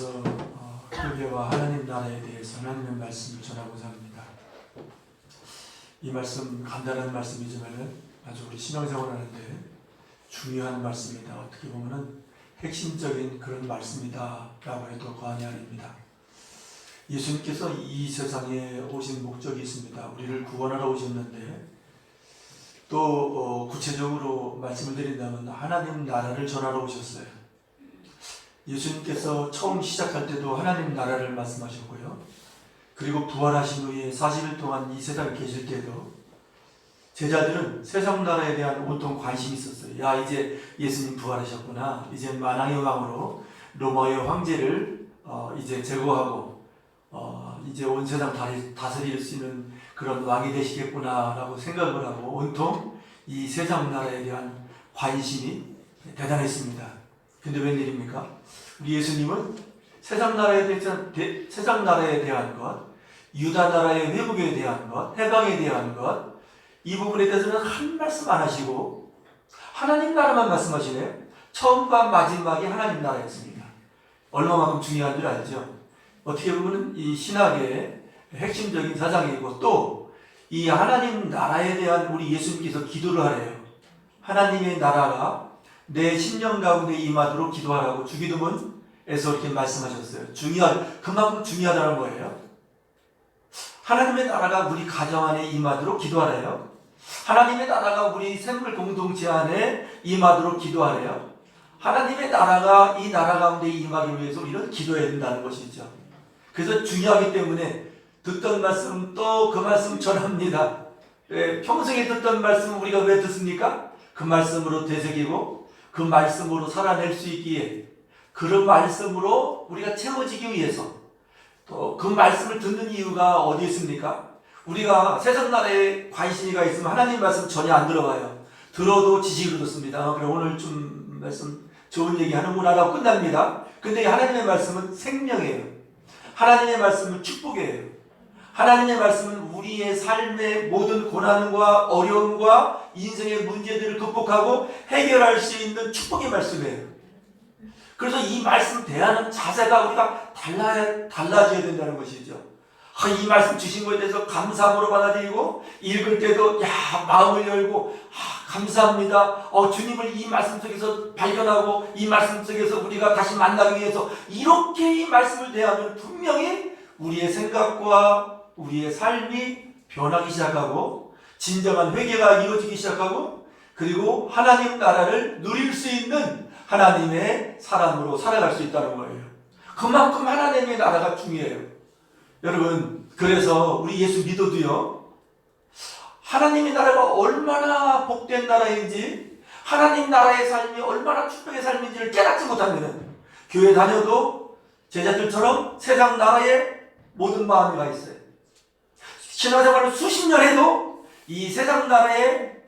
이어서 회개와 하나님 나라에 대해서 하나님의 말씀을 전하고자 합니다. 이 말씀 간단한 말씀이지만 아주 우리 신앙생활 하는데 중요한 말씀이다. 어떻게 보면 핵심적인 그런 말씀이다 라고 해도 과언이 아닙니다. 예수님께서 이 세상에 오신 목적이 있습니다. 우리를 구원하러 오셨는데 또 구체적으로 말씀을 드린다면 하나님 나라를 전하러 오셨어요. 예수님께서 처음 시작할 때도 하나님 나라를 말씀하셨고요. 그리고 부활하신 후에 40일 동안 이 세상에 계실 때도 제자들은 세상 나라에 대한 온통 관심이 있었어요. 야, 이제 예수님 부활하셨구나. 이제 만왕의 왕으로 로마의 황제를 이제 제거하고 이제 온 세상 다스릴 수 있는 그런 왕이 되시겠구나 라고 생각을 하고 온통 이 세상 나라에 대한 관심이 대단했습니다. 근데 웬일입니까? 우리 예수님은 세상 나라에 대한 것, 유다 나라의 회복에 대한 것, 해방에 대한 것, 이 부분에 대해서는 한 말씀 안 하시고 하나님 나라만 말씀하시네요. 처음과 마지막이 하나님 나라였습니다. 얼마만큼 중요한 줄 알죠? 어떻게 보면 이 신학의 핵심적인 사상이고 또 이 하나님 나라에 대한 우리 예수님께서 기도를 하래요. 하나님의 나라가 내 심령 가운데 임하도록 기도하라고 주기도문에서 이렇게 말씀하셨어요. 그만큼 중요하다는 거예요. 하나님의 나라가 우리 가정 안에 임하도록 기도하래요. 하나님의 나라가 우리 생물 공동체 안에 임하도록 기도하래요. 하나님의 나라가 이 나라 가운데 임하기 위해서 우리는 기도해야 된다는 것이죠. 그래서 중요하기 때문에 듣던 말씀 또 그 말씀 전합니다. 평생에 듣던 말씀 우리가 왜 듣습니까? 그 말씀으로 되새기고 그 말씀으로 살아낼 수 있기에 그런 말씀으로 우리가 채워지기 위해서 또 그 말씀을 듣는 이유가 어디 있습니까? 우리가 세상 나라에 관심이가 있으면 하나님 말씀 전혀 안 들어가요. 들어도 지식으로 듣습니다. 그래 오늘 좀 말씀 좋은 얘기 하는구나 라고 끝납니다. 근데 하나님의 말씀은 생명이에요. 하나님의 말씀은 축복이에요. 하나님의 말씀은 우리의 삶의 모든 고난과 어려움과 인생의 문제들을 극복하고 해결할 수 있는 축복의 말씀이에요. 그래서 이 말씀 대하는 자세가 우리가 달라져야 된다는 것이죠. 이 말씀 주신 것에 대해서 감사함으로 받아들이고 읽을 때도 마음을 열고 감사합니다. 주님을 이 말씀 속에서 발견하고 이 말씀 속에서 우리가 다시 만나기 위해서 이렇게 이 말씀을 대하면 분명히 우리의 생각과 우리의 삶이 변하기 시작하고 진정한 회개가 이루어지기 시작하고 그리고 하나님 나라를 누릴 수 있는 하나님의 사람으로 살아갈 수 있다는 거예요. 그만큼 하나님의 나라가 중요해요. 여러분, 그래서 우리 예수 믿어도요, 하나님의 나라가 얼마나 복된 나라인지, 하나님 나라의 삶이 얼마나 축복의 삶인지를 깨닫지 못하면 교회 다녀도 제자들처럼 세상 나라에 모든 마음이 가 있어요. 신앙생활을 수십 년 해도 이 세상 나라의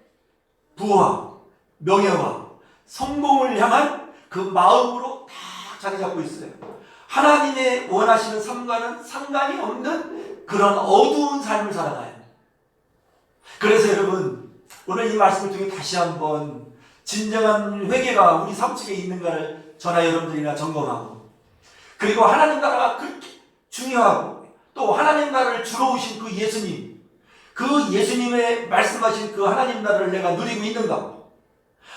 부와 명예와 성공을 향한 그 마음으로 다 자리 잡고 있어요. 하나님의 원하시는 삶과는 상관이 없는 그런 어두운 삶을 살아가요. 그래서 여러분, 오늘 이 말씀을 통해 다시 한번 진정한 회개가 우리 삶 속에 있는가를 저나 여러분들이나 점검하고 그리고 하나님 나라가 그렇게 중요하고 또 하나님 나라를 주로 오신 그 예수님, 그 예수님의 말씀하신 그 하나님 나라를 내가 누리고 있는가?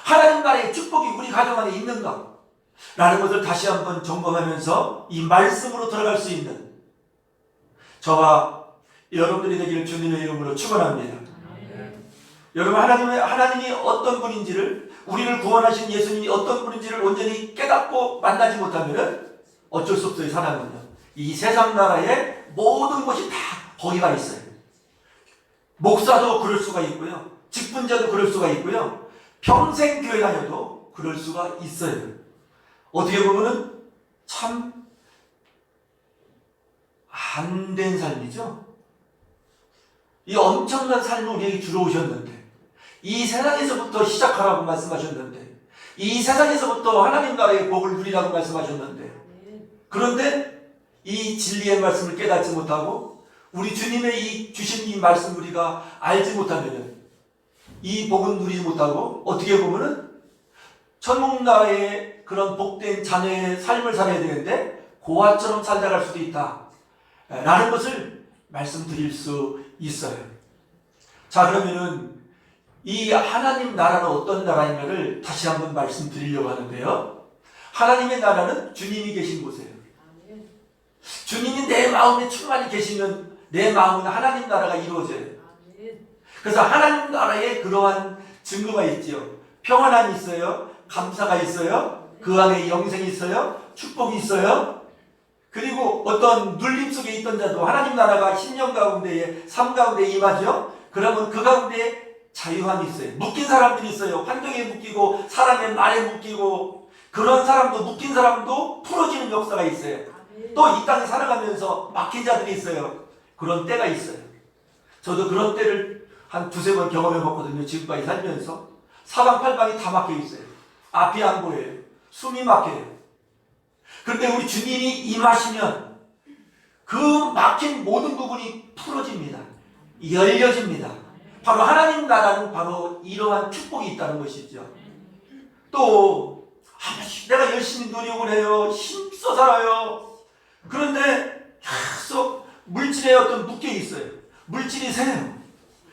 하나님 나라의 축복이 우리 가정 안에 있는가? 라는 것을 다시 한번 점검하면서 이 말씀으로 들어갈 수 있는 저와 여러분들이 되기를 주님의 이름으로 축원합니다. 여러분, 하나님이 어떤 분인지를, 우리를 구원하신 예수님이 어떤 분인지를 온전히 깨닫고 만나지 못하면 어쩔 수 없어요. 사람은요, 이 세상 나라의 모든 것이 다 거기가 있어요. 목사도 그럴 수가 있고요, 직분자도 그럴 수가 있고요, 평생 교회 다녀도 그럴 수가 있어요. 어떻게 보면은 참 안 된 삶이죠. 이 엄청난 삶을 우리에게 주러 오셨는데, 이 세상에서부터 시작하라고 말씀하셨는데, 이 세상에서부터 하나님 나라의 복을 누리라고 말씀하셨는데, 그런데 이 진리의 말씀을 깨닫지 못하고 우리 주님의 이 주신 이 말씀 우리가 알지 못하면 이 복은 누리지 못하고 어떻게 보면은 천국 나라의 그런 복된 자녀의 삶을 살아야 되는데 고아처럼 살아갈 수도 있다 라는 것을 말씀드릴 수 있어요. 자, 그러면은 이 하나님 나라는 어떤 나라인가를 다시 한번 말씀드리려고 하는데요. 하나님의 나라는 주님이 계신 곳이에요. 주님이 내 마음에 충만히 계시면 내 마음은 하나님 나라가 이루어져요. 그래서 하나님 나라에 그러한 증거가 있지요. 평안함이 있어요. 감사가 있어요. 그 안에 영생이 있어요. 축복이 있어요. 그리고 어떤 눌림 속에 있던 자도 하나님 나라가 심령 가운데에 삶 가운데에 임하죠. 그러면 그 가운데 자유함이 있어요. 묶인 사람들이 있어요. 환경에 묶이고 사람의 말에 묶이고 그런 사람도 묶인 사람도 풀어지는 역사가 있어요. 또 이 땅에 살아가면서 막힌 자들이 있어요. 그런 때가 있어요. 저도 그런 때를 한 두세 번 경험해 봤거든요. 지금까지 살면서 사방팔방이 다 막혀 있어요. 앞이 안 보여요. 숨이 막혀요. 그런데 우리 주님이 임하시면 그 막힌 모든 부분이 풀어집니다. 열려집니다. 바로 하나님 나라는 바로 이러한 축복이 있다는 것이죠. 또 내가 열심히 노력을 해요. 힘써 살아요. 그런데 계속 물질에 어떤 묶여 있어요. 물질이 새요.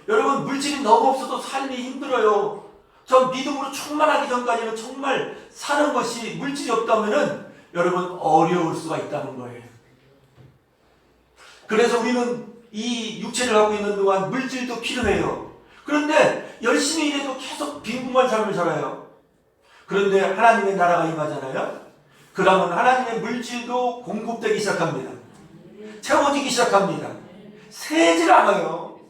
여러분, 물질이 너무 없어도 삶이 힘들어요. 전 믿음으로 충만하기 전까지는 정말 사는 것이 물질이 없다면은 여러분 어려울 수가 있다는 거예요. 그래서 우리는 이 육체를 갖고 있는 동안 물질도 필요해요. 그런데 열심히 일해도 계속 빈궁한 삶을 살아요. 그런데 하나님의 나라가 임하잖아요. 그러면 하나님의 물질도 공급되기 시작합니다. 채워지기 시작합니다. 새질 않아요.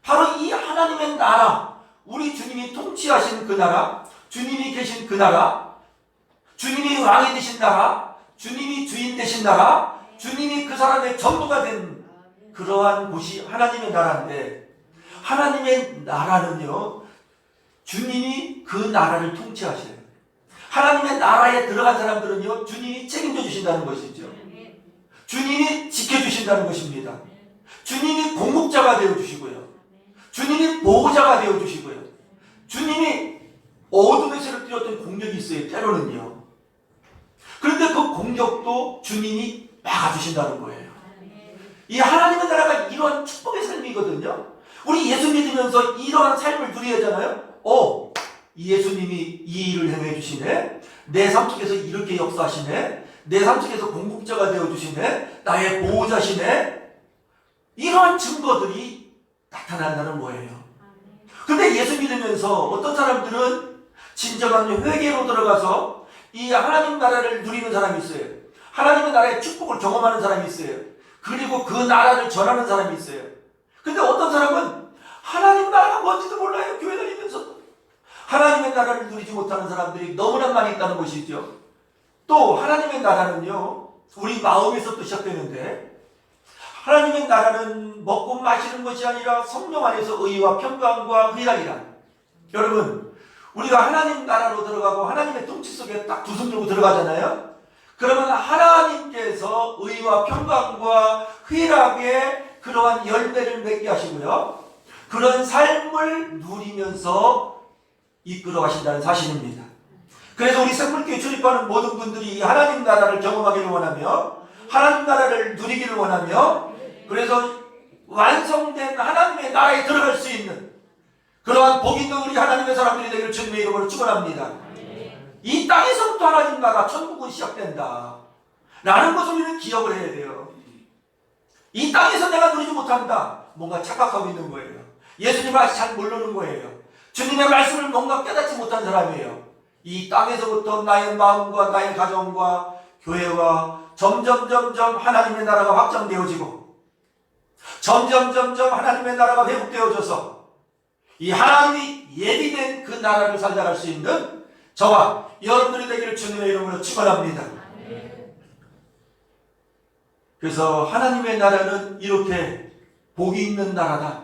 바로 이 하나님의 나라, 우리 주님이 통치하신 그 나라, 주님이 계신 그 나라, 주님이 왕이 되신 나라, 주님이 주인 되신 나라, 주님이 그 사람의 전부가 된 그러한 곳이 하나님의 나라인데, 하나님의 나라는요, 주님이 그 나라를 통치하셔요. 하나님의 나라에 들어간 사람들은요, 주님이 책임져 주신다는 것이죠. 주님이 지켜주신다는 것입니다. 주님이 공급자가 되어주시고요. 주님이 보호자가 되어주시고요. 주님이 어둠에서 뛰었던 공격이 있어요. 때로는요. 그런데 그 공격도 주님이 막아주신다는 거예요. 이 하나님의 나라가 이러한 축복의 삶이거든요. 우리 예수 믿으면서 이러한 삶을 누려야 하잖아요. 예수님이 이 일을 행해 주시네. 내 삶 속에서 이렇게 역사하시네. 내 삶 속에서 공급자가 되어주시네. 나의 보호자시네. 이러한 증거들이 나타난다는 거예요. 근데 예수 믿으면서 어떤 사람들은 진정한 회개로 들어가서 이 하나님 나라를 누리는 사람이 있어요. 하나님의 나라의 축복을 경험하는 사람이 있어요. 그리고 그 나라를 전하는 사람이 있어요. 근데 어떤 사람은 하나님 나라가 뭔지도 몰라요. 교회 다니면서도. 하나님의 나라를 누리지 못하는 사람들이 너무나 많이 있다는 것이죠. 또 하나님의 나라는요, 우리 마음에서부터 시작되는데, 하나님의 나라는 먹고 마시는 것이 아니라 성령 안에서 의와 평강과 희락이라. 여러분, 우리가 하나님 나라로 들어가고 하나님의 통치 속에 딱 두 손 들고 들어가잖아요. 그러면 하나님께서 의와 평강과 희락의 그러한 열매를 맺게 하시고요, 그런 삶을 누리면서 이끌어 가신다는 사실입니다. 그래서 우리 생물교회 출입하는 모든 분들이 하나님 나라를 경험하기를 원하며 하나님 나라를 누리기를 원하며, 그래서 완성된 하나님의 나라에 들어갈 수 있는 그러한 복 있는 우리 하나님의 사람들이 되기를 주님의 이름으로 축원합니다. 이 땅에서부터 하나님 나라 천국은 시작된다 라는 것을 우리는 기억을 해야 돼요. 이 땅에서 내가 누리지 못한다, 뭔가 착각하고 있는 거예요. 예수님을 아직 잘 모르는 거예요. 주님의 말씀을 뭔가 깨닫지 못한 사람이에요. 이 땅에서부터 나의 마음과 나의 가정과 교회와 점점 하나님의 나라가 확장되어지고, 점점 하나님의 나라가 회복되어져서 이 하나님이 예비된 그 나라를 살아갈 수 있는 저와 여러분들이 되기를 주님의 이름으로 축원합니다. 그래서 하나님의 나라는 이렇게 복이 있는 나라다.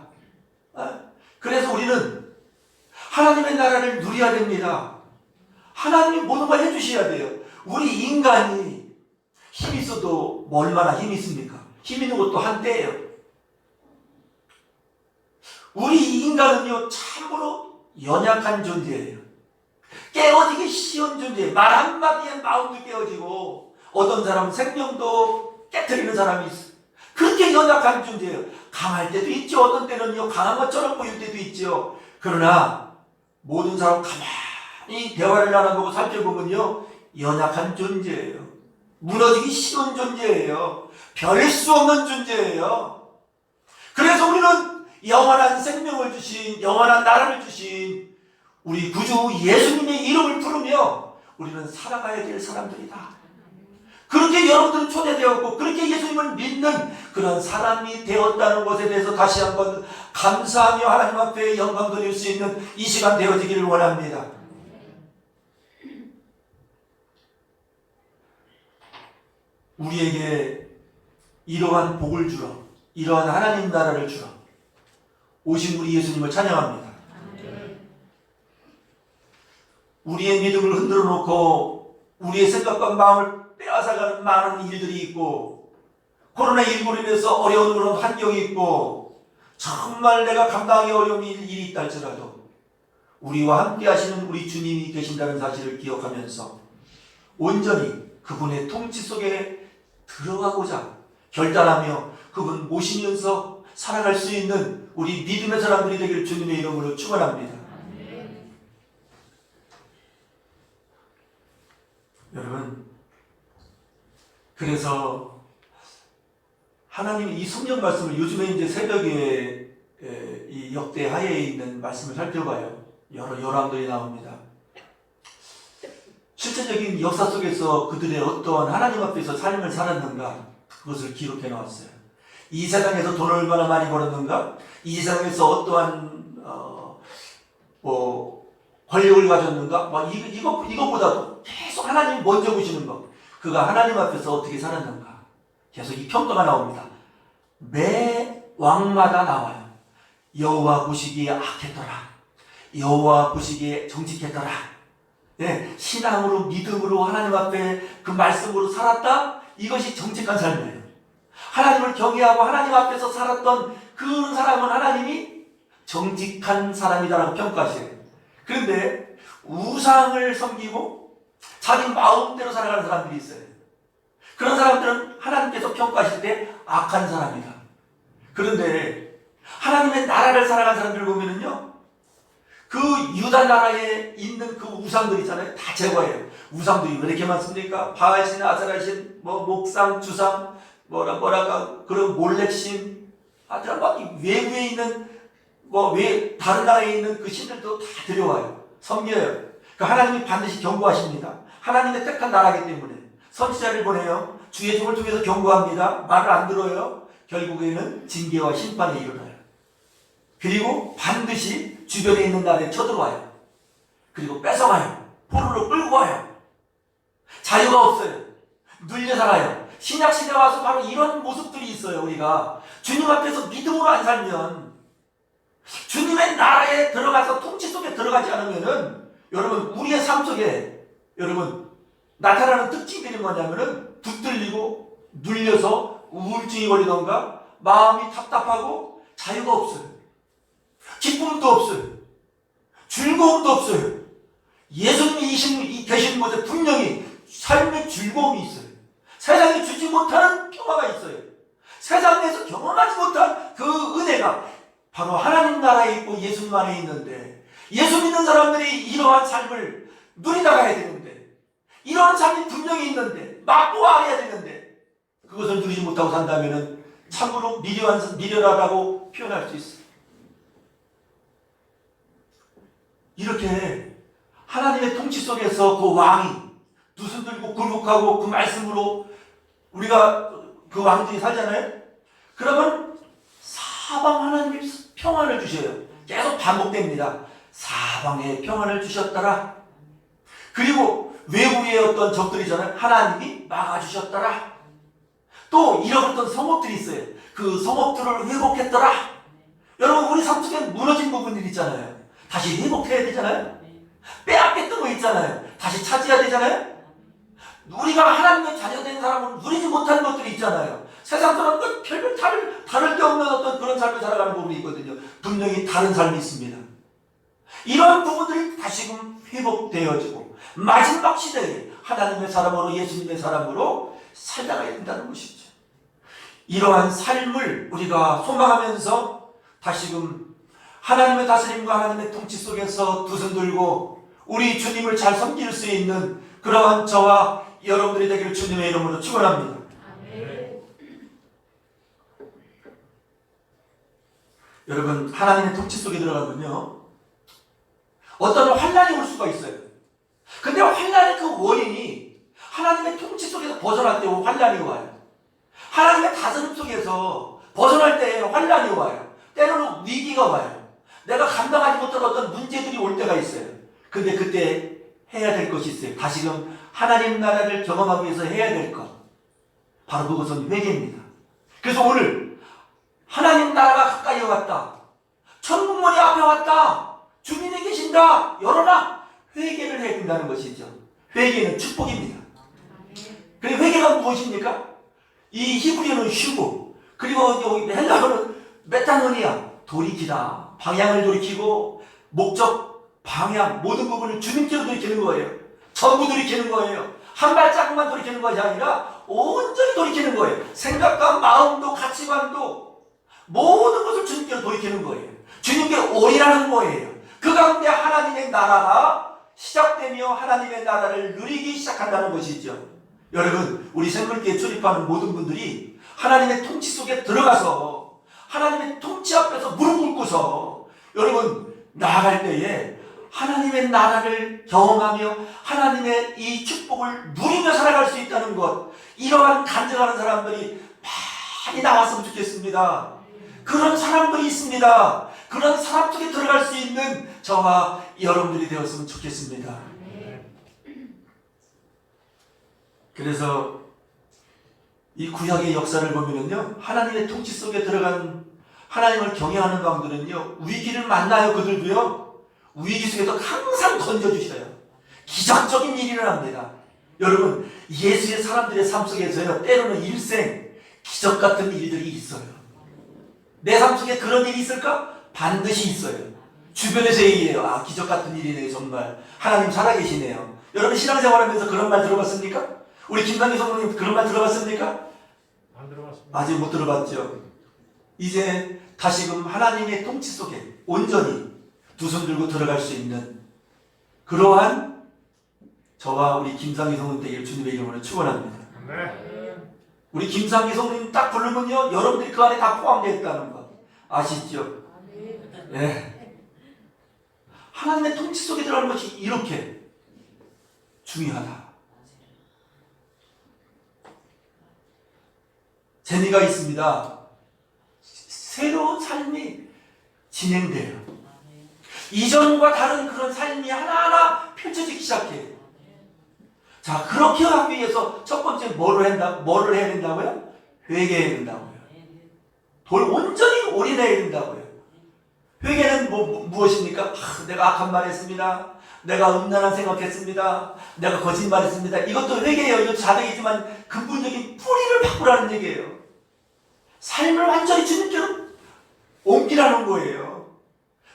그래서 우리는 하나님의 나라를 누려야 됩니다. 하나님이 모든 걸 해주셔야 돼요. 우리 인간이 힘이 있어도 얼마나 힘이 있습니까? 힘 있는 것도 한때예요. 우리 인간은요, 참으로 연약한 존재예요. 깨어지기 쉬운 존재예요. 말 한마디에 마음도 깨어지고 어떤 사람은 생명도 깨트리는 사람이 있어요. 그렇게 연약한 존재예요. 강할 때도 있죠. 어떤 때는요 강한 것처럼 보일 때도 있죠. 그러나 모든 사람 가만히 대화를 나눠보고 살펴보면요 연약한 존재예요. 무너지기 쉬운 존재예요. 별 수 없는 존재예요. 그래서 우리는 영원한 생명을 주신, 영원한 나라를 주신 우리 구주 예수님의 이름을 부르며 우리는 살아가야 될 사람들이다. 그렇게 여러분들은 초대되었고 그렇게 예수님을 믿는 그런 사람이 되었다는 것에 대해서 다시 한번 감사하며 하나님 앞에 영광 드릴 수 있는 이 시간 되어지기를 원합니다. 우리에게 이러한 복을 주러, 이러한 하나님 나라를 주러 오신 우리 예수님을 찬양합니다. 우리의 믿음을 흔들어 놓고 우리의 생각과 마음을 빼앗아가는 많은 일들이 있고 코로나19로 인해서 어려운 그런 환경이 있고 정말 내가 감당하기 어려운 일이 있다 할지라도 우리와 함께 하시는 우리 주님이 계신다는 사실을 기억하면서 온전히 그분의 통치 속에 들어가고자 결단하며 그분 모시면서 살아갈 수 있는 우리 믿음의 사람들이 되기를 주님의 이름으로 축원합니다. 여러분, 그래서 하나님이 이 성경 말씀을 요즘에 이제 새벽에 이 역대 하에 있는 말씀을 살펴봐요. 여러 열왕들이 나옵니다. 실제적인 역사 속에서 그들의 어떠한 하나님 앞에서 삶을 살았는가 그것을 기록해 놓았어요. 이 세상에서 돈을 얼마나 많이 벌었는가, 이 세상에서 어떠한 권력을 가졌는가, 이것보다도 계속 하나님 먼저 보시는 것, 그가 하나님 앞에서 어떻게 살았는가 계속 이 평가가 나옵니다. 매 왕마다 나와요. 여호와 보시기에 악했더라, 여호와 보시기에 정직했더라. 네, 신앙으로 믿음으로 하나님 앞에 그 말씀으로 살았다. 이것이 정직한 삶이에요. 하나님을 경외하고 하나님 앞에서 살았던 그 사람은 하나님이 정직한 사람이다라고 평가하세요. 그런데 우상을 섬기고 자기 마음대로 살아가는 사람들이 있어요. 그런 사람들은 하나님께서 평가하실 때 악한 사람이다. 그런데 하나님의 나라를 살아가는 사람들을 보면은요, 그 유다 나라에 있는 그 우상들 있잖아요. 다 제거해요. 우상들이 왜 이렇게 많습니까? 바알신, 아세라신, 목상, 주상, 그런 몰렉신, 외부에 있는, 다른 나라에 있는 그 신들도 다 들여와요. 섬겨요. 그 하나님이 반드시 경고하십니다. 하나님의 택한 나라이기 때문에. 선지자를 보내요. 주의 종을 통해서 경고합니다. 말을 안 들어요. 결국에는 징계와 심판에 이르러요. 그리고 반드시 주변에 있는 나라에 쳐들어와요. 그리고 뺏어가요. 포로로 끌고 와요. 자유가 없어요. 눌려 살아요. 신약시대에 와서 바로 이런 모습들이 있어요. 우리가 주님 앞에서 믿음으로 안 살면, 주님의 나라에 들어가서 통치 속에 들어가지 않으면은, 여러분, 우리의 삶 속에 여러분 나타나는 특징들이 뭐냐면은 붙들리고 눌려서 우울증이 걸리던가 마음이 답답하고 자유가 없어요. 기쁨도 없어요. 즐거움도 없어요. 예수님이 계신 곳에 분명히 삶의 즐거움이 있어요. 세상이 주지 못하는 평화가 있어요. 세상에서 경험하지 못한 그 은혜가 바로 하나님 나라에 있고 예수님 안에 있는데, 예수 믿는 사람들이 이러한 삶을 누리다가야 되는데, 이러한 삶이 분명히 있는데 맛보아야 되는데 그것을 누리지 못하고 산다면 참으로 미련하다고 표현할 수 있어요. 이렇게 하나님의 통치 속에서 그 왕이 두 손 들고 굴복하고 그 말씀으로 우리가 그 왕들이 살잖아요. 그러면 사방 하나님이 평안을 주셔요. 계속 반복됩니다. 사방에 평안을 주셨더라. 그리고 외부의 어떤 적들이잖아요. 하나님이 막아주셨더라. 또 잃어버렸던 성읍들이 있어요. 그 성읍들을 회복했더라. 여러분, 우리 삶 속에 무너진 부분들이 있잖아요. 다시 회복해야 되잖아요. 빼앗겼던 거 있잖아요. 다시 찾아야 되잖아요. 우리가 하나님의 자녀된 사람은 누리지 못한 것들이 있잖아요. 세상 사람과 별별 다를 게 없는 어떤 그런 삶을 살아가는 부분이 있거든요. 분명히 다른 삶이 있습니다. 이러한 부분들이 다시금 회복되어지고 마지막 시대에 하나님의 사람으로 예수님의 사람으로 살아가야 된다는 것이죠. 이러한 삶을 우리가 소망하면서 다시금 하나님의 다스림과 하나님의 통치 속에서 두 손 들고 우리 주님을 잘 섬길 수 있는 그러한 저와 여러분들이 되기를 주님의 이름으로 축원합니다. 여러분, 하나님의 통치 속에 들어가면요 어떤 환난이 올 수가 있어요. 근데 환난의 그 원인이 하나님의 통치 속에서 벗어날 때 환난이 와요. 하나님의 다스림 속에서 벗어날 때 환난이 와요. 때로는 위기가 와요. 내가 감당하지 못할 어떤 문제들이 올 때가 있어요. 근데 그때 해야 될 것이 있어요. 다시금 하나님 나라를 경험하기 위해서 해야 될 것, 바로 그것은 회개입니다. 그래서 오늘 하나님 나라가 가까이 왔다, 천국문이 앞에 왔다, 주민이 계신다, 열어라, 회개를 해야 된다는 것이죠. 회개는 축복입니다. 그리고 회개가 무엇입니까? 이 히브리어는 슈브, 그리고 여기 헬라어는 메타노니아, 돌이키다, 방향을 돌이키고 목적, 방향, 모든 부분을 주님께로 돌이키는 거예요. 전부 돌이키는 거예요. 한 발자국만 돌이키는 것이 아니라 온전히 돌이키는 거예요. 생각과 마음도 가치관도 모든 것을 주님께로 돌이키는 거예요. 주님께 올인하는 거예요. 그 가운데 하나님의 나라가 시작되며 하나님의 나라를 누리기 시작한다는 것이죠. 여러분, 우리 생물계에 출입하는 모든 분들이 하나님의 통치 속에 들어가서 하나님의 통치 앞에서 무릎 꿇고서 여러분 나아갈 때에 하나님의 나라를 경험하며 하나님의 이 축복을 누리며 살아갈 수 있다는 것, 이러한 간증하는 사람들이 많이 나왔으면 좋겠습니다. 그런 사람들이 있습니다. 그런 사람 속에 들어갈 수 있는 저와 여러분들이 되었으면 좋겠습니다. 그래서 이 구약의 역사를 보면요, 하나님의 통치 속에 들어간 하나님을 경외하는 왕들은요, 위기를 만나요. 그들도요, 위기 속에서 항상 던져주셔요. 기적적인 일이 일어납니다. 여러분, 예수의 사람들의 삶 속에서요, 때로는 일생 기적 같은 일들이 있어요. 내 삶 속에 그런 일이 있을까? 반드시 있어요. 주변에서 얘기해요. 아, 기적 같은 일이네요. 정말 하나님 살아계시네요. 여러분, 신앙생활하면서 그런 말 들어봤습니까? 우리 김단기 성도님 그런 말 들어봤습니까? 안 들어봤습니다. 아직 못 들어봤죠. 이제 다시금 하나님의 통치 속에 온전히 두 손 들고 들어갈 수 있는 그러한 저와 우리 김상희 성도님 되기를 주님의 이름으로 축원합니다. 네. 우리 김상희 성도님 딱 부르면요, 여러분들이 그 안에 다 포함되어 있다는 것 아시죠? 네. 하나님의 통치 속에 들어가는 것이 이렇게 중요하다. 재미가 있습니다. 새로운 삶이 진행돼요. 이전과 다른 그런 삶이 하나하나 펼쳐지기 시작해요. 자, 그렇게 하기 위해서 첫 번째 뭐를 해야 된다고요? 회개해야 된다고요. 온전히 올인해야 된다고요. 회개는 무엇입니까? 내가 악한 말 했습니다. 내가 음란한 생각했습니다. 내가 거짓말했습니다. 이것도 회개예요. 이것도 자백이지만 근본적인 뿌리를 바꾸라는 얘기예요. 삶을 완전히 주님께로 옮기라는 거예요.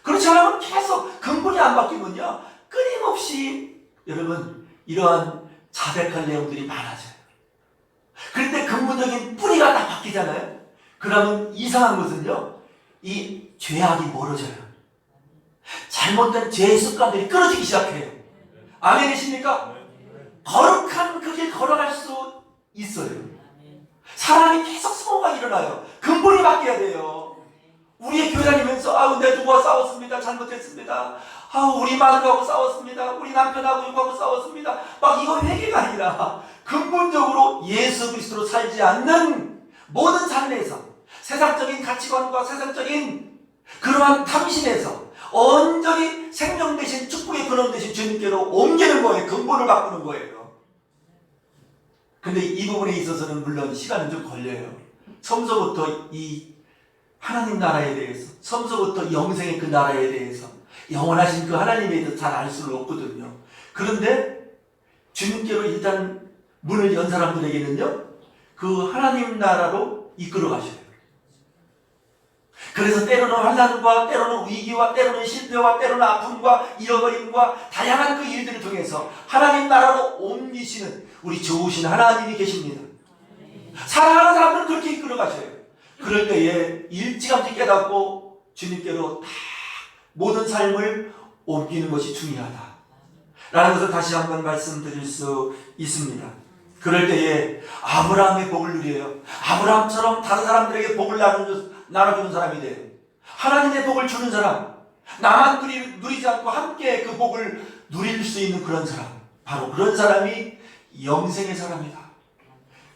그렇지 않으면 계속 근본이 안 바뀌면요, 끊임없이 여러분 이러한 자백할 내용들이 많아져요. 그런데 근본적인 뿌리가 다 바뀌잖아요. 그러면 이상한 것은요, 이 죄악이 멀어져요. 잘못된 죄의 습관들이 끊어지기 시작해요. 아멘이십니까? 거룩한 그 길 걸어갈 수 있어요. 사람이 계속 성화가 일어나요. 근본이 바뀌어야 돼요. 우리의 교회 다니면서 아우 내 누구와 싸웠습니다. 잘못했습니다. 아우 우리 마누라하고 싸웠습니다. 우리 남편하고 이거하고 싸웠습니다. 막 이거 회개가 아니라 근본적으로 예수 그리스도로 살지 않는 모든 삶에서 세상적인 가치관과 세상적인 그러한 탐심에서 온전히 생명 대신 축복의 근원 대신 주님께로 옮기는 거예요. 근본을 바꾸는 거예요. 근데 이 부분에 있어서는 물론 시간은 좀 걸려요. 처음서부터 이 하나님 나라에 대해서, 처음서부터 영생의 그 나라에 대해서, 영원하신 그 하나님에 대해서 잘 알 수는 없거든요. 그런데 주님께로 일단 문을 연 사람들에게는요, 그 하나님 나라로 이끌어 가셔요. 그래서 때로는 환난과 때로는 위기와 때로는 실패와 때로는 아픔과 잃어버림과 다양한 그 일들을 통해서 하나님 나라로 옮기시는 우리 좋으신 하나님이 계십니다. 사랑하는 사람들은 그렇게 이끌어 가셔요. 그럴 때에 일찌감치 깨닫고 주님께로 다 모든 삶을 옮기는 것이 중요하다 라는 것을 다시 한번 말씀드릴 수 있습니다. 그럴 때에 아브라함의 복을 누려요. 아브라함처럼 다른 사람들에게 복을 나눠주는 사람이 돼요. 하나님의 복을 주는 사람, 나만 누리지 않고 함께 그 복을 누릴 수 있는 그런 사람, 바로 그런 사람이 영생의 사람이다.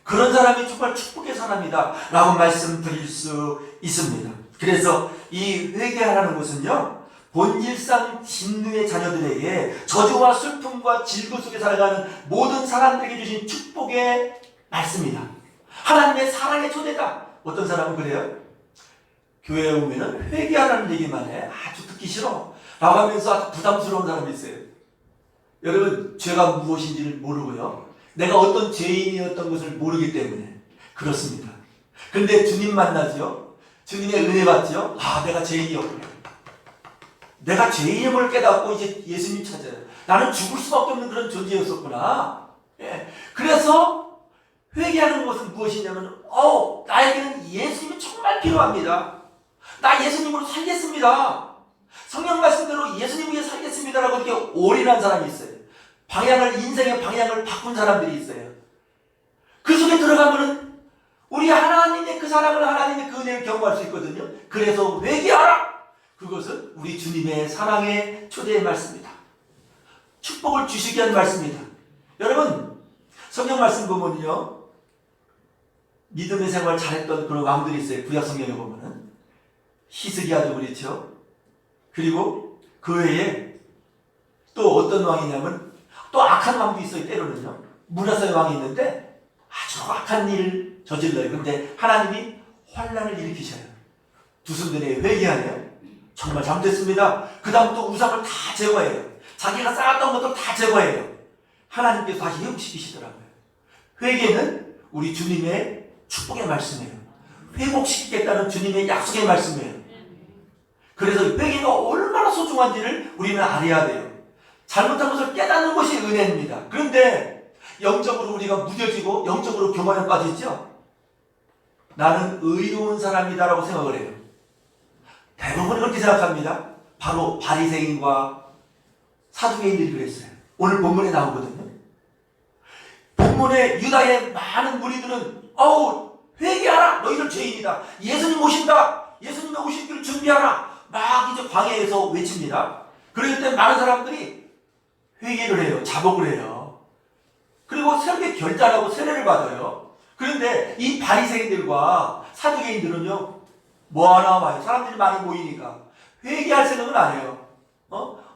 그런 사람이 정말 축복의 사람이다 라고 말씀드릴 수 있습니다. 그래서 이 회개하라는 것은요, 본질상 진노의 자녀들에게 저주와 슬픔과 질고 속에 살아가는 모든 사람들에게 주신 축복의 말씀이다. 하나님의 사랑의 초대다. 어떤 사람은 그래요? 교회에 오면은 회개하라는 얘기만 해. 아주 듣기 싫어 라고 하면서 아주 부담스러운 사람이 있어요. 여러분, 죄가 무엇인지를 모르고요, 내가 어떤 죄인이었던 것을 모르기 때문에 그렇습니다. 그런데 주님 만나죠. 주님의 은혜 받죠. 아, 내가 죄인이었구나. 내가 죄인임을 깨닫고 이제 예수님 찾아요. 나는 죽을 수밖에 없는 그런 존재였었구나. 예. 그래서 회개하는 것은 무엇이냐면, 나에게는 예수님이 정말 필요합니다. 나 예수님으로 살겠습니다. 성경 말씀대로 예수님 위해 살겠습니다라고 이렇게 올인한 사람이 있어요. 인생의 방향을 바꾼 사람들이 있어요. 그 속에 들어가면은 우리 하나님의 그 사랑을, 하나님의 그 은혜를 경험할 수 있거든요. 그래서 회개하라! 그것은 우리 주님의 사랑의 초대의 말씀입니다. 축복을 주시기 위한 말씀입니다. 여러분, 성경 말씀 보면요, 믿음의 생활 잘했던 그런 왕들이 있어요. 구약 성경에 보면은 히스기야도 그렇죠. 그리고 그 외에 또 어떤 왕이냐면, 또 악한 왕도 있어요. 때로는요, 문하사의 왕이 있는데 아주 악한 일을 저질러요. 그런데 하나님이 환난을 일으키셔요. 두 손들에 회개하네요. 정말 잘못됐습니다. 그 다음 또 우상을 다 제거해요. 자기가 쌓았던 것도 다 제거해요. 하나님께서 다시 회복시키시더라고요. 회개는 우리 주님의 축복의 말씀이에요. 회복시키겠다는 주님의 약속의 말씀이에요. 그래서 회개가 얼마나 소중한지를 우리는 알아야 돼요. 잘못한 것을 깨닫는 것이 은혜입니다. 그런데 영적으로 우리가 무뎌지고 영적으로 교만에 빠지죠. 나는 의로운 사람이다라고 생각을 해요. 대부분 그렇게 생각합니다. 바로 바리새인과 사두개인들이 그랬어요. 오늘 본문에 나오거든요. 본문에 유다의 많은 무리들은 회개하라, 너희들 죄인이다, 예수님 오신다, 예수님의 오실 길을 준비하라, 막 이제 광야에서 외칩니다. 그럴 때 많은 사람들이 회개를 해요. 자복을 해요. 그리고 새롭게 결단하고 세례를 받아요. 그런데 이 바리새인들과 사두개인들은요, 뭐하나 와요. 사람들이 많이 모이니까 회개할 생각은 안 해요.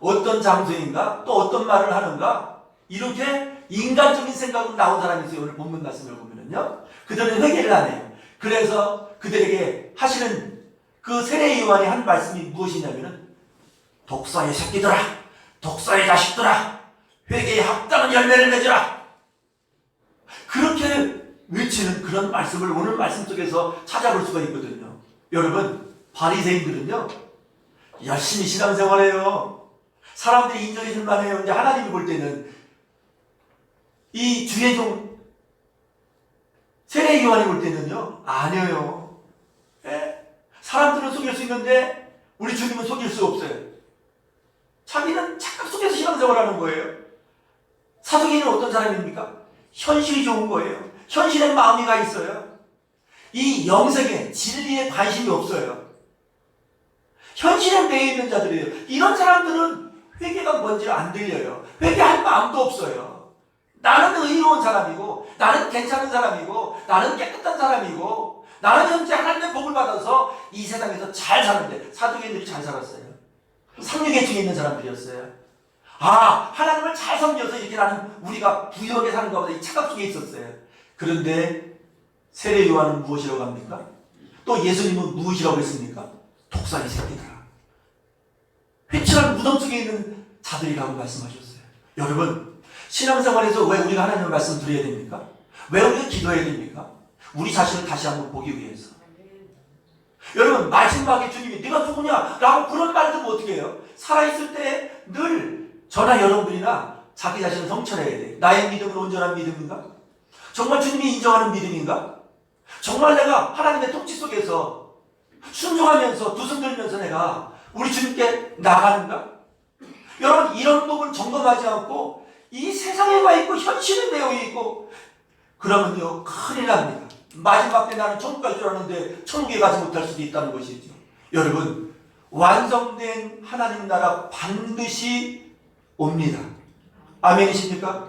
어떤 장소인가, 또 어떤 말을 하는가, 이렇게 인간적인 생각으로 나온 사람이 있어요. 오늘 본문 말씀을 보면은요, 그들은 회개를 안 해요. 그래서 그들에게 하시는 그 세례 요한이 한 말씀이 무엇이냐면은, 독사의 새끼들아, 독사의 자식들아, 회개에 합당한 열매를 맺으라, 그렇게 외치는 그런 말씀을 오늘 말씀 속에서 찾아볼 수가 있거든요. 여러분, 바리새인들은요, 열심히 신앙생활해요. 사람들이 인정해 줄 만해요. 이제 하나님이 볼 때는 이 주의 종 세례 요한이 볼 때는요, 아니에요. 사람들은 속일 수 있는데 우리 주님은 속일 수 없어요. 자기는 착각 속에서 신앙생활하는 거예요. 사두개인은 어떤 사람입니까? 현실이 좋은 거예요. 현실에 마음이 가 있어요. 이 영생에, 진리에 관심이 없어요. 현실에 매여 있는 자들이에요. 이런 사람들은 회개가 뭔지를 안 들려요. 회개할 마음도 없어요. 나는 의로운 사람이고, 나는 괜찮은 사람이고, 나는 깨끗한 사람이고, 나는 현재 하나님의 복을 받아서 이 세상에서 잘 사는데, 사두개인들이 잘 살았어요. 상류계층에 있는 사람들이었어요. 하나님을 잘 섬겨서 이렇게 나는 우리가 부유하게 사는가 보다, 이 착각 속에 있었어요. 그런데 세례 요한은 무엇이라고 합니까? 또 예수님은 무엇이라고 했습니까? 독사의 새끼들아, 회칠한 무덤 속에 있는 자들이라고 말씀하셨어요. 여러분, 신앙생활에서 왜 우리가 하나님의 말씀 드려야 됩니까? 왜 우리가 기도해야 됩니까? 우리 자신을 다시 한번 보기 위해서. 여러분 마지막에 주님이 네가 누구냐? 라고 그런 말 들으면 어떻게 해요? 살아있을 때 늘 저나 여러분들이나 자기 자신을 성찰해야 돼. 나의 믿음은 온전한 믿음인가? 정말 주님이 인정하는 믿음인가? 정말 내가 하나님의 통치 속에서 순종하면서 두 손 들면서 내가 우리 주님께 나가는가? 여러분 이런 부분 점검하지 않고 이 세상에 와 있고 현실에 매여 있고 그러면요 큰일 납니다. 마지막 때 나는 천국 갈 줄 아는데 천국에 가지 못할 수도 있다는 것이죠. 여러분 완성된 하나님 나라 반드시 옵니다. 아멘이십니까?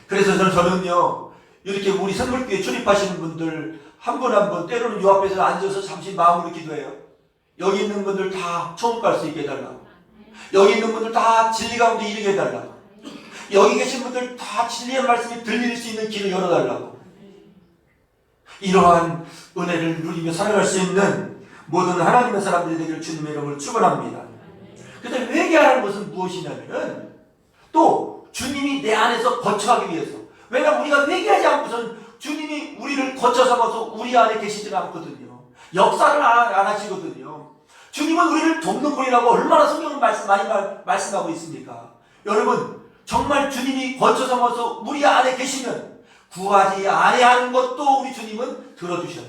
그래서 저는요 이렇게 우리 선물교회 출입하시는 분들 한 분 한 분 때로는 요 앞에서 앉아서 잠시 마음으로 기도해요. 여기 있는 분들 다 천국 갈 수 있게 해달라고. 여기 있는 분들 다 진리 가운데 이르게 해달라고. 여기 계신 분들 다 진리의 말씀이 들릴 수 있는 길을 열어달라고. 이러한 은혜를 누리며 살아갈 수 있는 모든 하나님의 사람들이 되기를 주님의 이름으로 축원합니다. 그런데 회개하는 것은 무엇이냐면은 또 주님이 내 안에서 거처하기 위해서. 왜냐하면 우리가 회개하지 않고선 주님이 우리를 거쳐서서 우리 안에 계시지는 않거든요. 역사를 안 하시거든요. 주님은 우리를 돕는 분이라고 얼마나 성경을 많이 말씀하고 있습니까? 여러분 정말 주님이 거쳐서서 우리 안에 계시면 구하지 아니하는 것도 우리 주님은 들어주셔요.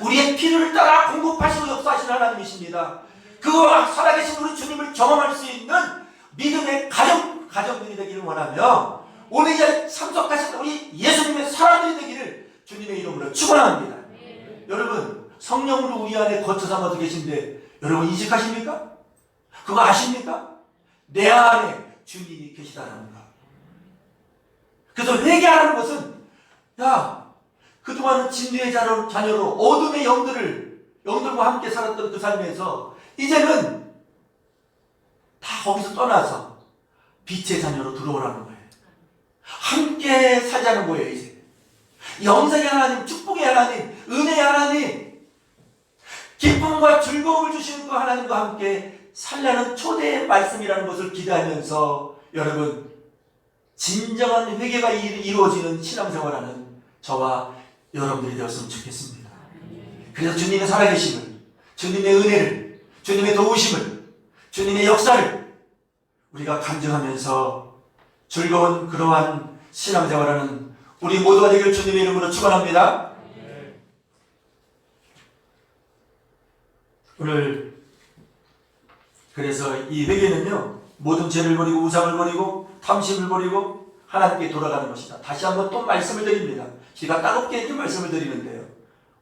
우리의 필요를 따라 공급하시고 역사하시는 하나님이십니다. 그 살아계신 우리 주님을 경험할 수 있는 믿음의 가정들이 되기를 원하며 오늘 이제 참석하신 우리 예수님의 사람들이 되기를 주님의 이름으로 축원합니다. 여러분 성령으로 우리 안에 거쳐 삼아서 계신데 여러분 인식하십니까? 그거 아십니까? 내 안에 주님이 계시다는 것. 그래서 회개하는 것은 그동안은 진리의 자녀로 어둠의 영들과 함께 살았던 그 삶에서 이제는 다 거기서 떠나서 빛의 자녀로 들어오라는 거예요. 함께 살자는 거예요. 이제 영생의 하나님, 축복의 하나님, 은혜의 하나님, 기쁨과 즐거움을 주시는 그 하나님과 함께 살려는 초대의 말씀이라는 것을 기대하면서 여러분 진정한 회개가 이루어지는 신앙생활하는 저와 여러분들이 되었으면 좋겠습니다. 그래서 주님의 살아계심을, 주님의 은혜를, 주님의 도우심을, 주님의 역사를 우리가 감정하면서 즐거운 그러한 신앙생활하는 우리 모두가 되기를 주님의 이름으로 축원합니다. 오늘 그래서 이 회개는요 모든 죄를 버리고 우상을 버리고 탐심을 버리고 하나님께 돌아가는 것이다. 다시 한번 또 말씀을 드립니다. 제가 따갑게 이렇게 말씀을 드리는데요.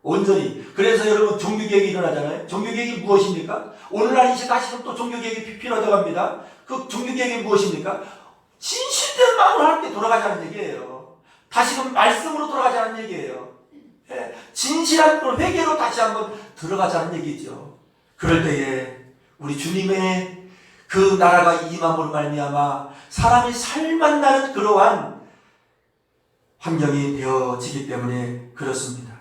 온전히. 그래서 여러분 종교개혁이 일어나잖아요. 종교개혁이 무엇입니까? 오늘날 이 시간 다시금 또 종교개혁이 필요하다고 합니다. 그 종교개혁이 무엇입니까? 진실된 마음으로 하나님께 돌아가자는 얘기예요. 다시금 말씀으로 돌아가자는 얘기예요. 진실한 회개로 다시 한번 들어가자는 얘기죠. 그럴 때에 우리 주님의 그 나라가 임함으로 말미암아 사람이 살만나는 그러한 환경이 되어지기 때문에 그렇습니다.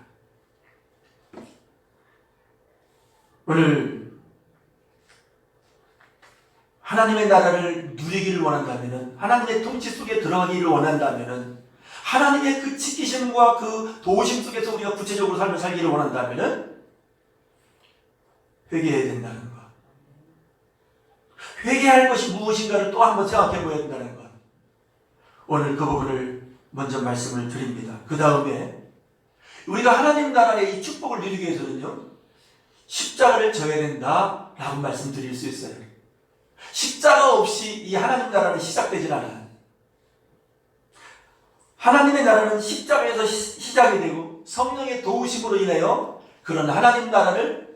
오늘 하나님의 나라를 누리기를 원한다면, 하나님의 통치 속에 들어가기를 원한다면, 하나님의 그 지키심과 그 도우심 속에서 우리가 구체적으로 삶을 살기를 원한다면 회개해야 된다는 것. 회개할 것이 무엇인가를 또 한번 생각해 보아야 된다는 것. 오늘 그 부분을 먼저 말씀을 드립니다. 그 다음에 우리가 하나님 나라의 이 축복을 누리기 위해서는요 십자가를 져야 된다라고 말씀드릴 수 있어요. 십자가 없이 이 하나님 나라는 시작되질 않아요. 하나님의 나라는 십자가에서 시작이 되고 성령의 도우심으로 인하여 그런 하나님 나라를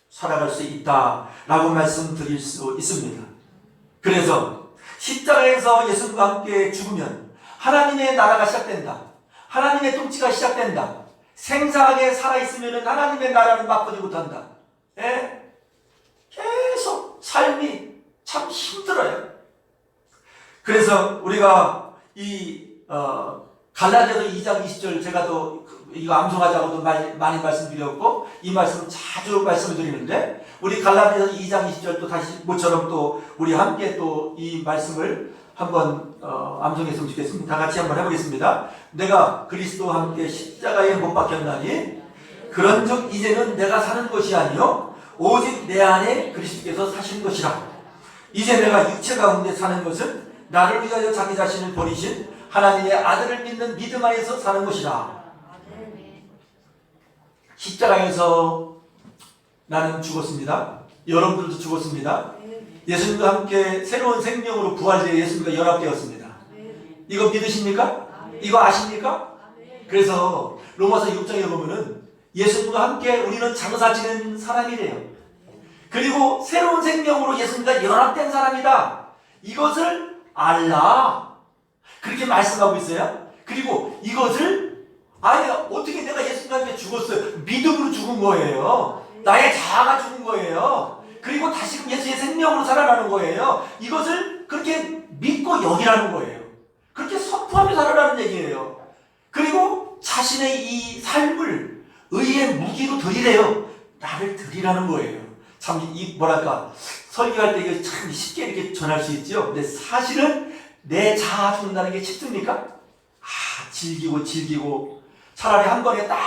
살아갈 수 있다라고 말씀드릴 수 있습니다. 그래서 십자가에서 예수님과 함께 죽으면 하나님의 나라가 시작된다. 하나님의 통치가 시작된다. 생사하게 살아있으면 하나님의 나라는 바꾸지 못한다. 계속 삶이 참 힘들어요. 그래서 우리가 이 갈라디아서 2장 20절 제가 또 이거 암송하자고도 많이 말씀드렸고 이 말씀 자주 말씀을 드리는데 우리 갈라디아서 2장 20절 또 다시 모처럼 또 우리 함께 또 이 말씀을 한번 암송했으면 좋겠습니다. 다 같이 한번 해보겠습니다. 내가 그리스도와 함께 십자가에 못 박혔나니 그런즉 이제는 내가 사는 것이 아니요 오직 내 안에 그리스도께서 사시는 것이라. 이제 내가 육체 가운데 사는 것은 나를 위하여 자기 자신을 버리신 하나님의 아들을 믿는 믿음 안에서 사는 것이라. 십자가에서 나는 죽었습니다. 여러분들도 죽었습니다. 예수님과 함께 새로운 생명으로 부활되어 예수님과 연합되었습니다. 이거 믿으십니까? 이거 아십니까? 그래서 로마서 6장에 보면은 예수님과 함께 우리는 장사 지낸 사람이래요. 그리고 새로운 생명으로 예수님과 연합된 사람이다. 이것을 알라. 그렇게 말씀하고 있어요. 그리고 이것을 아니 어떻게 내가 예수님과 함께 죽었어요. 믿음으로 죽은 거예요. 나의 자아가 죽은 거예요. 그리고 다시금 예수의 생명으로 살아나는 거예요. 이것을 그렇게 믿고 여기라는 거예요. 그렇게 선포하며 살아나는 얘기예요. 그리고 자신의 이 삶을 의의 무기로 드리래요. 나를 드리라는 거예요. 참 이 뭐랄까 설교할 때 이게 참 쉽게 이렇게 전할 수 있죠. 근데 사실은 내 자아 죽는다는 게 쉽습니까? 즐기고 차라리 한 번에 딱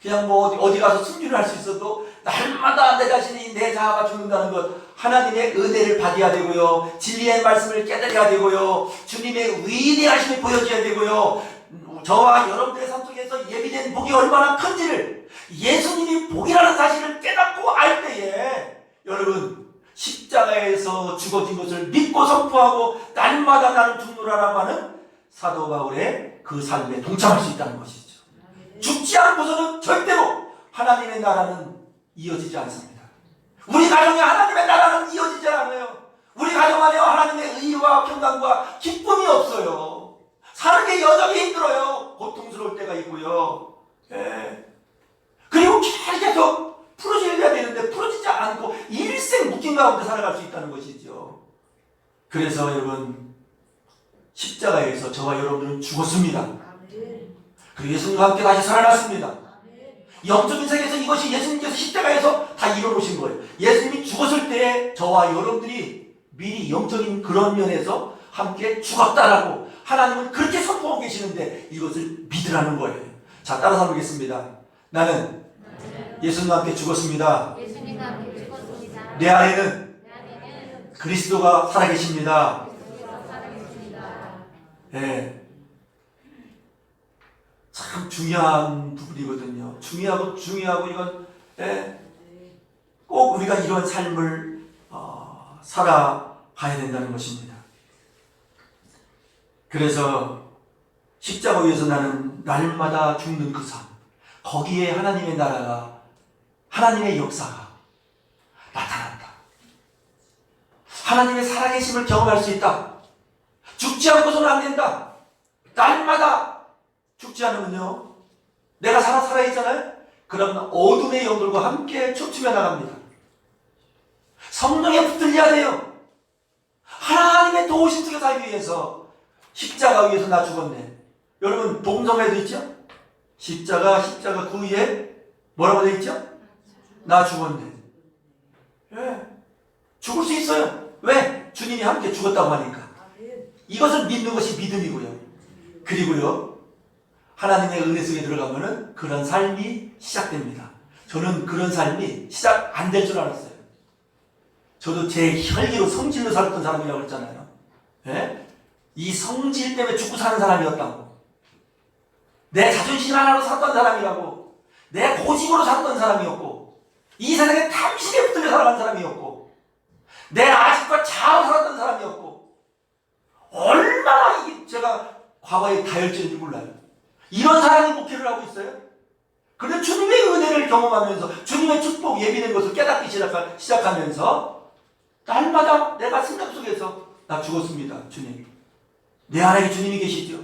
그냥 뭐 어디 가서 승진을 할 수 있어도 날마다 내 자신이 내 자아가 죽는다는 것, 하나님의 은혜를 받아야 되고요, 진리의 말씀을 깨달아야 되고요, 주님의 위대하심이 보여져야 되고요, 저와 여러분들의 삶 속에서 예비된 복이 얼마나 큰지를 예수님이 복이라는 사실을 깨닫고 알 때에 여러분 십자가에서 죽어진 것을 믿고 선포하고 날마다 나는 죽노라라고 하는 사도 바울의 그 삶에 동참할 수 있다는 것이죠. 죽지 않고서는 절대로 하나님의 나라는 이어지지 않습니다. 우리 가정에 하나님의 나라는 이어지지 않아요. 우리 가정 안에 하나님의 의와 평강과 기쁨이 없어요. 사는 게 여전히 힘들어요. 고통스러울 때가 있고요. 예. 그리고 계속 풀어져야 되는데 풀어지지 않고 일생 묶인 가운데 살아갈 수 있다는 것이죠. 그래서 여러분 십자가에서 저와 여러분은 죽었습니다. 그리고 예수님과 함께 다시 살아났습니다. 영적인 세계에서 이것이 예수님께서 십자가에서 다 이뤄놓으신 거예요. 예수님이 죽었을 때 저와 여러분들이 미리 영적인 그런 면에서 함께 죽었다라고 하나님은 그렇게 선포하고 계시는데 이것을 믿으라는 거예요. 자, 따라서 보겠습니다. 나는 예수님과 함께 죽었습니다. 내 안에는 그리스도가 살아계십니다. 네. 참 중요한 부분이거든요. 중요하고 이건 꼭 우리가 이런 삶을 살아가야 된다는 것입니다. 그래서 십자가 위에서 나는 날마다 죽는 그 삶, 거기에 하나님의 나라가, 하나님의 역사가 나타난다. 하나님의 살아계심을 경험할 수 있다. 죽지 않고서는 안 된다. 날마다 죽지 않으면요, 내가 살아있잖아요? 그러면 어둠의 영들과 함께 춤추며 나갑니다. 성령에 붙들려야 돼요. 하나님의 도우심 속에 살기 위해서. 십자가 위에서 나 죽었네. 여러분 동성애도 있죠? 십자가 그 위에 뭐라고 되어 있죠? 나 죽었네. 예. 죽을 수 있어요. 왜? 주님이 함께 죽었다고 하니까. 이것을 믿는 것이 믿음이고요. 그리고요, 하나님의 은혜 속에 들어가면은 그런 삶이 시작됩니다. 저는 그런 삶이 시작 안 될 줄 알았어요. 저도 제 혈기로 성질로 살았던 사람이라고 그랬잖아요. 예? 이 성질 때문에 죽고 사는 사람이었다고. 내 자존심 하나로 살았던 사람이라고. 내 고집으로 살았던 사람이었고, 이 세상에 탐심에 붙들려 살아간 사람이었고, 내 아집과 자아로 살았던 사람이었고, 얼마나 이게 제가 과거에 다혈질인지 몰라요. 이런 사람이 목회를 하고 있어요. 그런데 주님의 은혜를 경험하면서 주님의 축복 예비된 것을 깨닫기 시작하면서 날마다 내가 생각 속에서 나 죽었습니다. 주님, 내 안에 주님이 계시죠.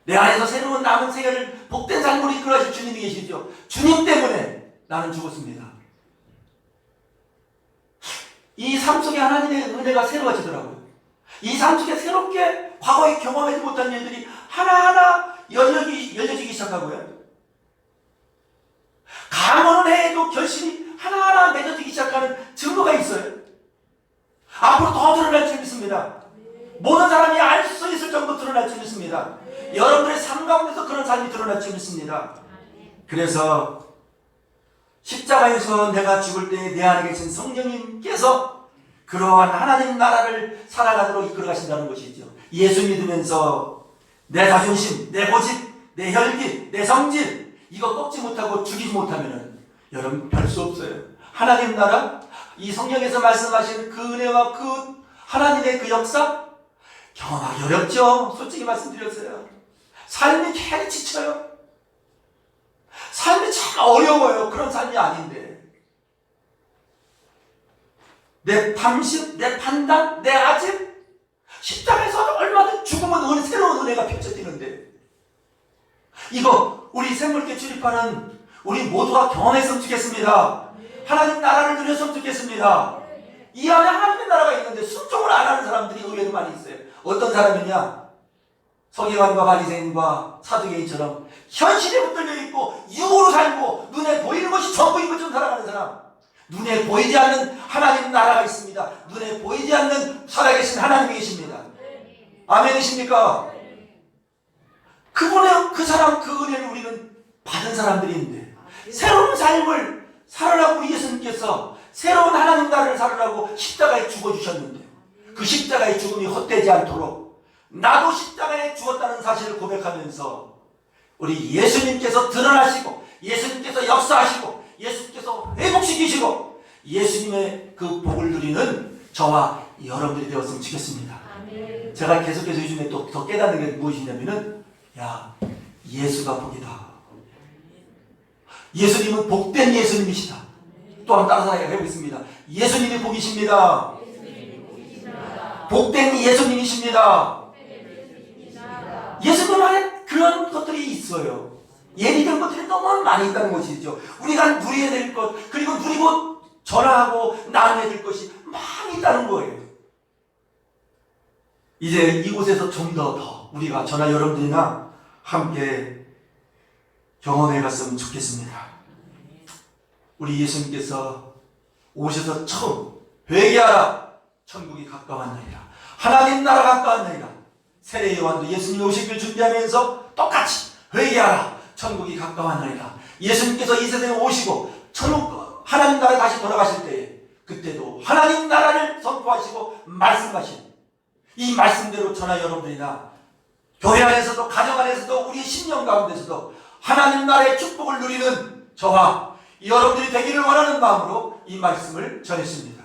내 안에서 새로운 남은 세계를 복된 삶으로 이끌어가실 주님이 계시죠. 주님 때문에 나는 죽었습니다. 이 삶 속에 하나님의 은혜가 새로워지더라고요. 이 삶 속에 새롭게 과거에 경험하지 못한 일들이 하나하나 열려지기 시작하고요. 감언을 해도 결실이 하나하나 맺어지기 시작하는 증거가 있어요. 앞으로 더 드러날 줄 믿습니다. 모든 사람이 알 수 있을 정도 드러날 줄 믿습니다. 여러분들의 삶 가운데서 그런 삶이 드러날 줄 믿습니다. 그래서 십자가에서 내가 죽을 때 내 안에 계신 성령님께서 그러한 하나님 나라를 살아가도록 이끌어 가신다는 것이죠. 예수 믿으면서 내 자존심, 내 고집, 내 혈기, 내 성질 이거 꺾지 못하고 죽이지 못하면은 여러분 별 수 없어요. 하나님 나라, 이 성경에서 말씀하신 그 은혜와 그 하나님의 그 역사 경험하기 어렵죠. 솔직히 말씀드렸어요. 삶이 괜히 지쳐요. 삶이 참 어려워요. 그런 삶이 아닌데 내 탐심, 내 판단, 내 아집 십자가에서 얼마든 죽으면 새로운 은혜가 펼쳐지는데 이거 우리 생물계 출입하는 우리 모두가 경험했으면 좋겠습니다. 하나님 나라를 누렸으면 좋겠습니다. 이 안에 하나님의 나라가 있는데 순종을 안 하는 사람들이 의외로 많이 있어요. 어떤 사람이냐? 서기관과 바리새인과 사두개인처럼 현실에 붙들려 있고 육으로 살고 눈에 보이는 것이 전부인 것처럼 살아가는 사람. 눈에 보이지 않는 하나님 나라가 있습니다. 눈에 보이지 않는 살아계신 하나님이 계십니다. 아멘이십니까? 그분의 그 사람 그 은혜를 우리는 받은 사람들인데 새로운 삶을 살으라고 우리 예수님께서 새로운 하나님 나라를 살으라고 십자가에 죽어주셨는데 그 십자가의 죽음이 헛되지 않도록 나도 십자가에 죽었다는 사실을 고백하면서 우리 예수님께서 드러나시고 예수님께서 역사하시고 예수님께서 회복시키시고 예수님의 그 복을 누리는 저와 여러분들이 되었으면 좋겠습니다. 아멘. 제가 계속해서 요즘에 또 더 깨닫는 게 무엇이냐면은 야 예수가 복이다. 예수님은 복된 예수님이시다. 또 한 번 따라서 해보겠습니다. 예수님이 복이십니다. 복된 예수님이십니다. 예수님 안에 그런 것들이 있어요. 예리된 것들이 너무 많이 있다는 것이죠. 우리가 누려야 될 것, 그리고 누리고 전하고 나눠야 될 것이 많이 있다는 거예요. 이제 이곳에서 좀 더 우리가 저나 여러분들이나 함께 경험해 갔으면 좋겠습니다. 우리 예수님께서 오셔서 처음 회개하라 천국이 가까웠느니라 하나님 나라 가까웠느니라 세례 요한도 예수님이 오시길 준비하면서 똑같이 회개하라 천국이 가까웠느니라 예수님께서 이 세상에 오시고 천국 하나님 나라에 다시 돌아가실 때에 그때도 하나님 나라를 선포하시고 말씀하신 이 말씀대로 저나 여러분들이나 교회 안에서도 가정 안에서도 우리 신령 가운데서도 하나님 나라의 축복을 누리는 저와 여러분들이 되기를 원하는 마음으로 이 말씀을 전했습니다.